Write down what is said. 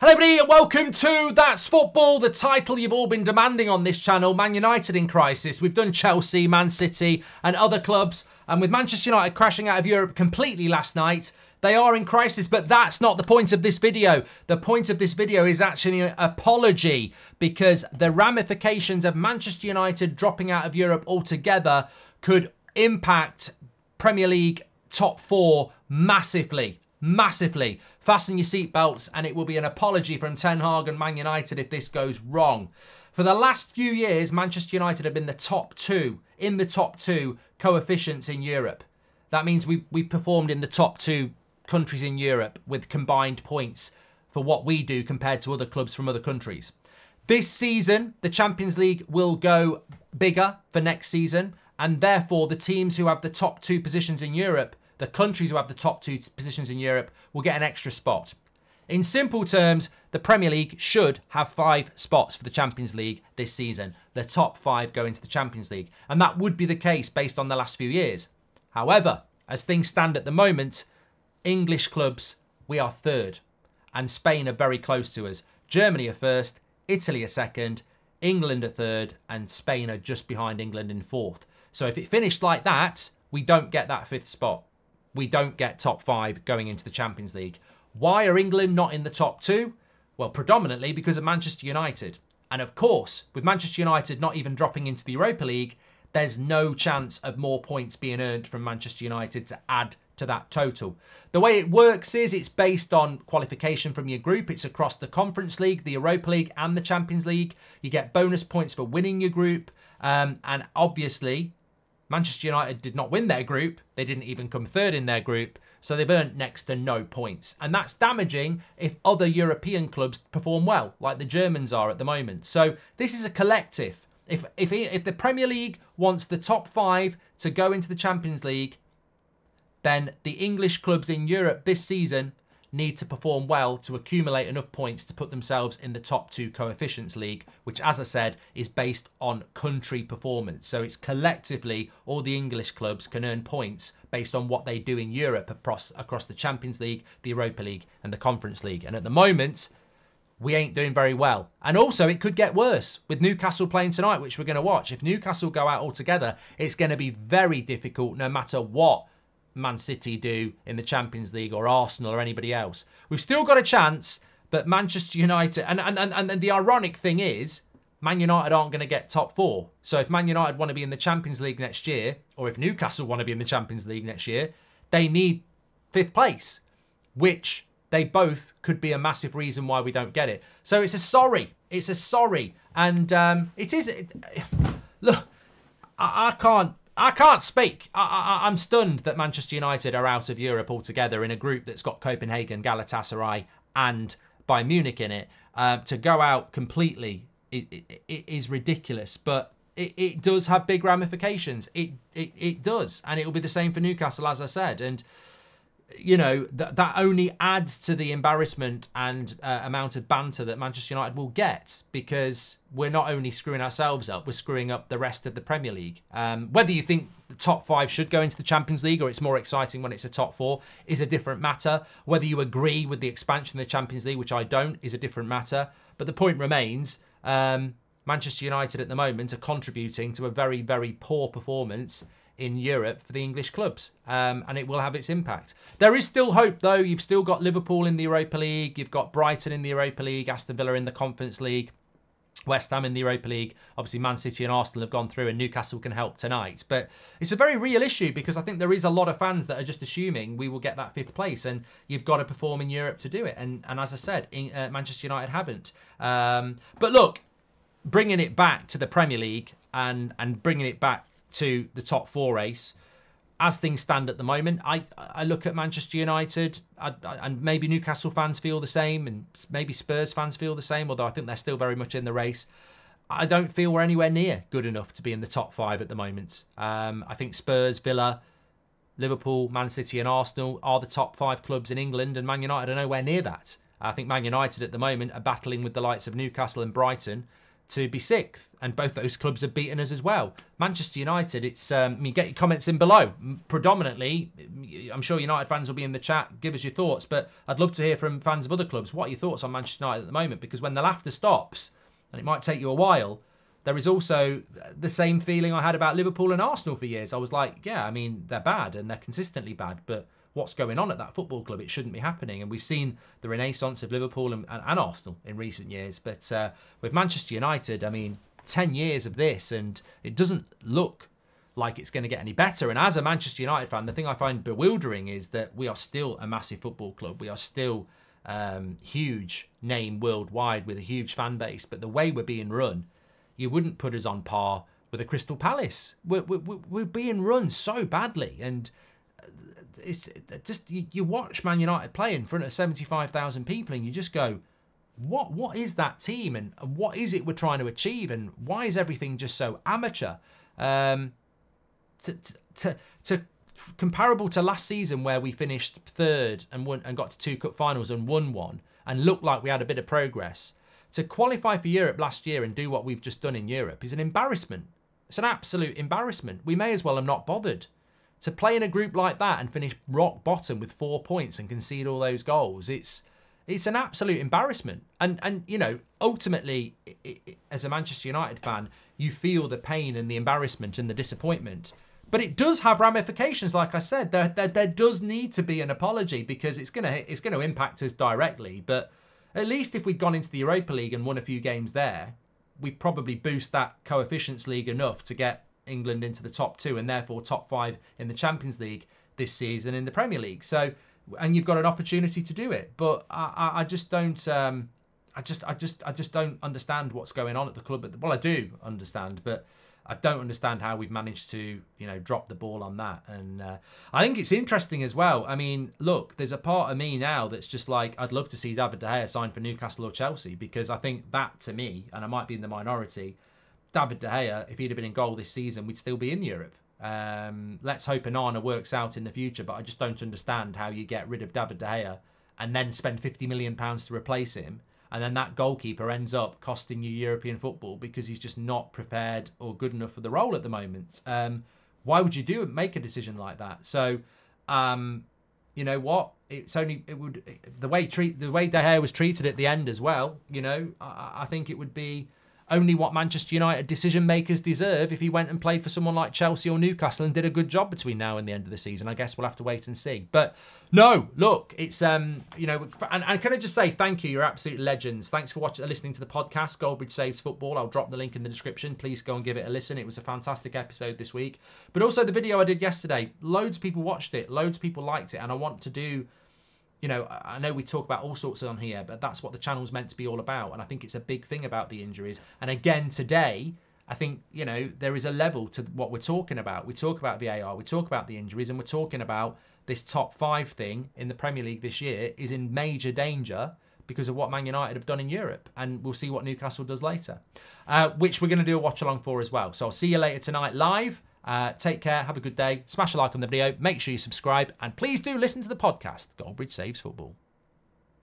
Hello everybody and welcome to That's Football, the title you've all been demanding on this channel. Man United in crisis. We've done Chelsea, Man City and other clubs. And with Manchester United crashing out of Europe completely last night, they are in crisis, but that's not the point of this video. The point of this video is actually an apology because the ramifications of Manchester United dropping out of Europe altogether could impact Premier League top four massively. Massively. Fasten your seatbelts and it will be an apology from Ten Hag and Man United if this goes wrong. For the last few years, Manchester United have been in the top two coefficients in Europe. That means we performed in the top two countries in Europe with combined points for what we do compared to other clubs from other countries. This season, the Champions League will go bigger for next season, and therefore the teams who have the top two positions in Europe, the countries who have the top two positions in Europe, will get an extra spot. In simple terms, the Premier League should have 5 spots for the Champions League this season. The top 5 go into the Champions League. And that would be the case based on the last few years. However, as things stand at the moment, English clubs, we are 3rd. And Spain are very close to us. Germany are 1st, Italy are 2nd, England are 3rd, and Spain are just behind England in 4th. So if it finished like that, we don't get that 5th spot. We don't get top 5 going into the Champions League. Why are England not in the top 2? Well, predominantly because of Manchester United. And of course, with Manchester United not even dropping into the Europa League, there's no chance of more points being earned from Manchester United to add to that total. The way it works is it's based on qualification from your group. It's across the Conference League, the Europa League and the Champions League. You get bonus points for winning your group. And obviously, Manchester United did not win their group. They didn't even come 3rd in their group. So they've earned next to no points. And that's damaging if other European clubs perform well, like the Germans are at the moment. So this is a collective. If the Premier League wants the top 5 to go into the Champions League, then the English clubs in Europe this season need to perform well to accumulate enough points to put themselves in the top 2 coefficients league, which, as I said, is based on country performance. So it's collectively all the English clubs can earn points based on what they do in Europe across the Champions League, the Europa League and the Conference League. And at the moment, we ain't doing very well. And also it could get worse with Newcastle playing tonight, which we're going to watch. If Newcastle go out altogether, it's going to be very difficult no matter what Man City do in the Champions League or Arsenal or anybody else. We've still got a chance, but Manchester United, and the ironic thing is, Man United aren't going to get top 4. So if Man United want to be in the Champions League next year, or if Newcastle want to be in the Champions League next year, they need 5th place, which they both could be a massive reason why we don't get it. So it's a sorry. It's a sorry. And look, I can't speak. I'm stunned that Manchester United are out of Europe altogether in a group that's got Copenhagen, Galatasaray and Bayern Munich in it. To go out completely it is ridiculous, but it does have big ramifications. It does. And it will be the same for Newcastle, as I said. And, you know, that only adds to the embarrassment and amount of banter that Manchester United will get, because we're not only screwing ourselves up, we're screwing up the rest of the Premier League. Whether you think the top 5 should go into the Champions League or it's more exciting when it's a top 4 is a different matter. Whether you agree with the expansion of the Champions League, which I don't, is a different matter. But the point remains, Manchester United at the moment are contributing to a very, very poor performance in Europe for the English clubs, and it will have its impact. There is still hope, though. You've still got Liverpool in the Europa League, you've got Brighton in the Europa League, Aston Villa in the Conference League, West Ham in the Europa League. Obviously, Man City and Arsenal have gone through, and Newcastle can help tonight. But it's a very real issue, because I think there is a lot of fans that are just assuming we will get that 5th place, and you've got to perform in Europe to do it. And as I said, Manchester United haven't. But look, bringing it back to the Premier League and bringing it back to the top 4 race, as things stand at the moment, I look at Manchester United, and maybe Newcastle fans feel the same, and maybe Spurs fans feel the same, although I think they're still very much in the race. I don't feel we're anywhere near good enough to be in the top 5 at the moment. I think Spurs, Villa, Liverpool, Man City and Arsenal are the top 5 clubs in England, and Man United are nowhere near that. I think Man United at the moment are battling with the likes of Newcastle and Brighton to be 6th, and both those clubs have beaten us as well. Manchester United, it's get your comments in below. Predominantly, I'm sure United fans will be in the chat. Give us your thoughts, but I'd love to hear from fans of other clubs. What are your thoughts on Manchester United at the moment? Because when the laughter stops, and it might take you a while, there is also the same feeling I had about Liverpool and Arsenal for years. I was like, yeah, I mean, they're bad and they're consistently bad, but what's going on at that football club? It shouldn't be happening. And we've seen the renaissance of Liverpool and Arsenal in recent years. But with Manchester United, I mean, 10 years of this, and it doesn't look like it's going to get any better. And as a Manchester United fan, the thing I find bewildering is that we are still a massive football club. We are still huge name worldwide with a huge fan base. But the way we're being run, you wouldn't put us on par with a Crystal Palace. We're being run so badly. And it's just, you watch Man United play in front of 75,000 people and you just go, what is that team, and what is it we're trying to achieve, and why is everything just so amateur? Comparable to last season where we finished 3rd and won and got to 2 cup finals and won 1 and looked like we had a bit of progress. To qualify for Europe last year and do what we've just done in Europe is an embarrassment. It's an absolute embarrassment. We may as well have not bothered. To play in a group like that and finish rock bottom with 4 points and concede all those goals, it's an absolute embarrassment. And you know, ultimately, as a Manchester United fan, you feel the pain and the embarrassment and the disappointment. But it does have ramifications, like I said. There does need to be an apology, because it's gonna impact us directly. But at least if we'd gone into the Europa League and won a few games there, we'd probably boost that coefficients league enough to get England into the top 2 and therefore top 5 in the Champions League this season in the Premier League. So, and you've got an opportunity to do it. But I just don't. I just don't understand what's going on at the club. Well, I do understand, but I don't understand how we've managed to, you know, drop the ball on that. And I think it's interesting as well. I mean, look, there's a part of me now that's just like, I'd love to see David De Gea sign for Newcastle or Chelsea, because I think that, to me, and I might be in the minority, David De Gea, if he'd have been in goal this season, we'd still be in Europe. Let's hope Onana works out in the future, but I just don't understand how you get rid of David De Gea and then spend £50 million to replace him, and then that goalkeeper ends up costing you European football because he's just not prepared or good enough for the role at the moment. Why would you make a decision like that? So, you know what? The way De Gea was treated at the end as well. You know, I think it would be only what Manchester United decision makers deserve if he went and played for someone like Chelsea or Newcastle and did a good job between now and the end of the season. I guess we'll have to wait and see. But no, look, it's you know, and can I just say thank you? You're absolute legends. Thanks for listening to the podcast, Goldbridge Saves Football. I'll drop the link in the description. Please go and give it a listen. It was a fantastic episode this week. But also the video I did yesterday, loads of people watched it, loads of people liked it, and I want to do. You know, I know we talk about all sorts on here, but that's what the channel's meant to be all about. And I think it's a big thing about the injuries. And again, today, I think, you know, there is a level to what we're talking about. We talk about VAR, we talk about the injuries, and we're talking about this top 5 thing in the Premier League this year is in major danger because of what Man United have done in Europe. And we'll see what Newcastle does later, which we're going to do a watch along for as well. So I'll see you later tonight live. Take care, have a good day, smash a like on the video, make sure you subscribe, and please do listen to the podcast, Goldbridge Saves Football.